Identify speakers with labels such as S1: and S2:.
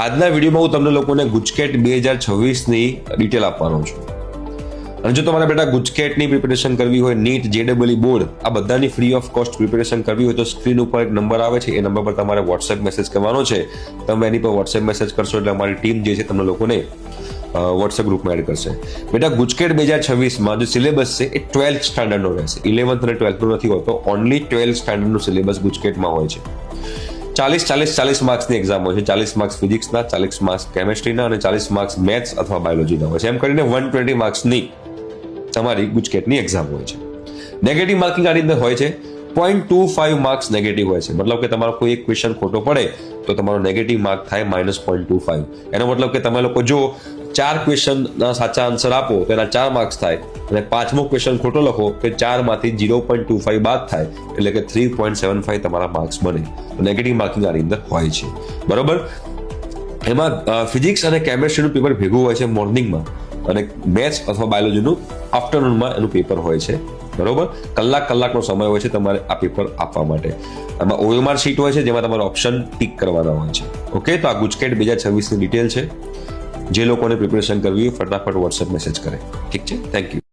S1: આજના વિડીયોમાં હું તમને લોકોને ગુજકેટ 2026ની ડિટેલ આપવાનો છું. અને જો તમારે બેટા ગુજકેટની પ્રિપેરેશન કરવી હોય, નીટ, જેડબલઈ બોર્ડ, આ બધાની ફ્રી ઓફ કોસ્ટ પ્રિપેરેશન કરવી હોય તો સ્ક્રીન ઉપર એક નંબર આવે છે, એ નંબર પર તમારે વોટ્સએપ મેસેજ કરવાનો છે. તમે એની પર વોટ્સએપ મેસેજ કરશો એટલે અમારી ટીમ જે છે તમને લોકોને વોટ્સએપ ગ્રુપમાં એડ કરશે. બેટા ગુજકેટ 2026માં જે સિલેબસ છે એ 12th સ્ટાન્ડર્ડનો રહેશે. 11th અને 12th નથી હોતો, ઓનલી 12th સ્ટાન્ડર્ડનો સિલેબસ ગુજકેટમાં હોય છે. 40 માર્ક્સની એક્ઝામ હોય છે. 40 માર્ક્સ ફિઝિક્સના, 40 માર્ક્સ કેમેસ્ટ્રીના અને 40 માર્ક્સ મેથ્સ અથવા બાયોલોજીના હોય છે. એમ કરીને 120 માર્ક્સની તમારી ગુજકેટની એક્ઝામ હોય છે. નેગેટિવ માર્કિંગ આની અંદર હોય છે. 0.25 માર્ક્સ નેગેટિવ હોય છે. મતલબ કે તમારો કોઈ એક ક્વેશ્ચન ખોટો પડે તો તમારો નેગેટિવ માર્ક થાય -0.25. એનો મતલબ કે તમે લોકો જો 4 ક્વેશ્ચનના સાચા આન્સર આપો તો એના 4 માર્ક્સ થાય અને 5મો ક્વેશ્ચન ખોટો લખો તો 4માંથી 0.25 બાદ થાય એટલે કે 3.75 તમારા માર્ક્સ બને. નેગેટિવ માર્કિંગ આની અંદર હોય છે. બરોબર. એમાં ફિઝિક્સ અને કેમેસ્ટ્રીનું પેપર ભેગું હોય છે મોર્નિંગમાં અને મેથ્સ અથવા બાયોલોજીનું આફ્ટરનૂનમાં એનું પેપર હોય છે. બરોબર. કલાકનો સમય હોય છે તમારે આ પેપર આપવા માટે. આમાં OMR શીટ હોય છે જેમાં તમારે ઓપ્શન ટિક કરવાના હોય છે. ઓકે, તો આ ગુજકેટ 2026ની ડિટેલ છે. જે લોકોને પ્રિપેરેશન કરવી હોય ફટાફટ વોટ્સએપ મેસેજ કરે. ઠીક છે, થેન્ક યુ.